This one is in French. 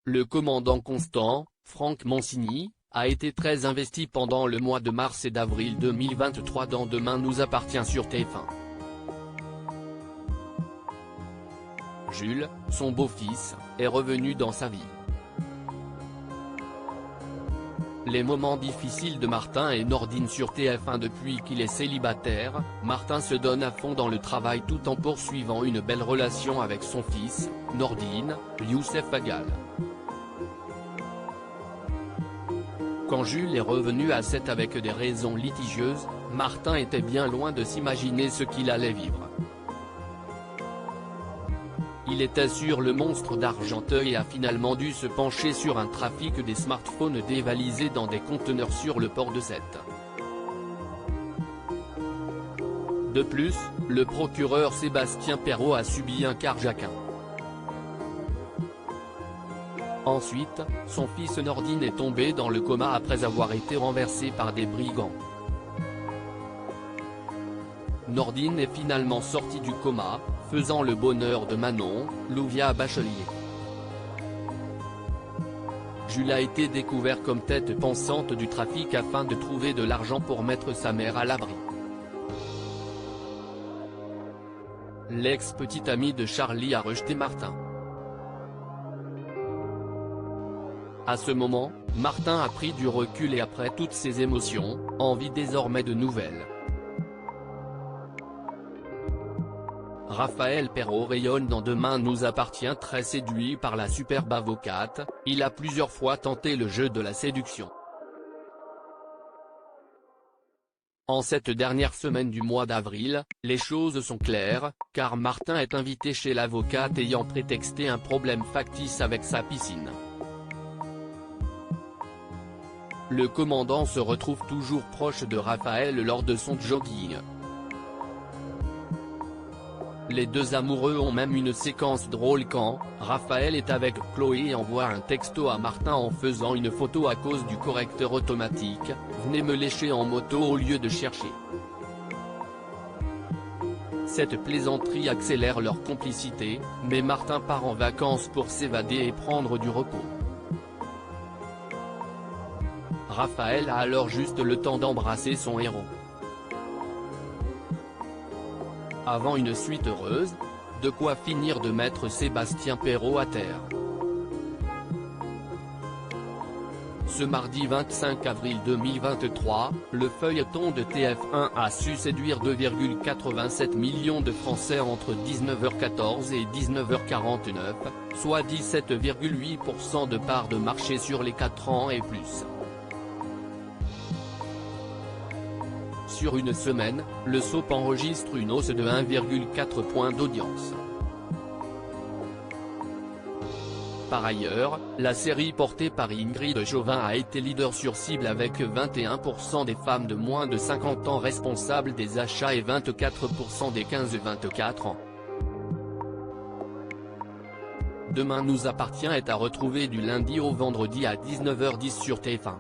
Le commandant Constant, Franck Mancini, a été très investi pendant le mois de mars et d'avril 2023 dans Demain nous appartient sur TF1. Jules, son beau-fils, est revenu dans sa vie. Les moments difficiles de Martin et Nordine sur TF1. Depuis qu'il est célibataire, Martin se donne à fond dans le travail tout en poursuivant une belle relation avec son fils, Nordine, Youssef Agal. Quand Jules est revenu à 7 avec des raisons litigieuses, Martin était bien loin de s'imaginer ce qu'il allait vivre. Il était sur le monstre d'Argenteuil et a finalement dû se pencher sur un trafic des smartphones dévalisés dans des conteneurs sur le port de Sète. De plus, le procureur Sébastien Perrot a subi un carjacking. Ensuite, son fils Nordine est tombé dans le coma après avoir été renversé par des brigands. Nordine est finalement sorti du coma, faisant le bonheur de Manon, Louvia Bachelier. Jules a été découvert comme tête pensante du trafic afin de trouver de l'argent pour mettre sa mère à l'abri. L'ex-petite amie de Charlie a rejeté Martin. À ce moment, Martin a pris du recul et après toutes ces émotions, envie désormais de nouvelles. Raphaël Perrot rayonne dans Demain nous appartient. Très séduit par la superbe avocate, il a plusieurs fois tenté le jeu de la séduction. En cette dernière semaine du mois d'avril, les choses sont claires, car Martin est invité chez l'avocate ayant prétexté un problème factice avec sa piscine. Le commandant se retrouve toujours proche de Raphaël lors de son jogging. Les deux amoureux ont même une séquence drôle quand Raphaël est avec Chloé et envoie un texto à Martin en faisant une photo à cause du correcteur automatique, « Venez me lécher en moto au lieu de chercher ». Cette plaisanterie accélère leur complicité, mais Martin part en vacances pour s'évader et prendre du repos. Raphaël a alors juste le temps d'embrasser son héros. Avant une suite heureuse, de quoi finir de mettre Sébastien Perrot à terre. Ce mardi 25 avril 2023, le feuilleton de TF1 a su séduire 2,87 millions de Français entre 19h14 et 19h49, soit 17,8% de part de marché sur les 4 ans et plus. Sur une semaine, le soap enregistre une hausse de 1,4 point d'audience. Par ailleurs, la série portée par Ingrid Chauvin a été leader sur cible avec 21% des femmes de moins de 50 ans responsables des achats et 24% des 15-24 ans. Demain nous appartient est à retrouver du lundi au vendredi à 19h10 sur TF1.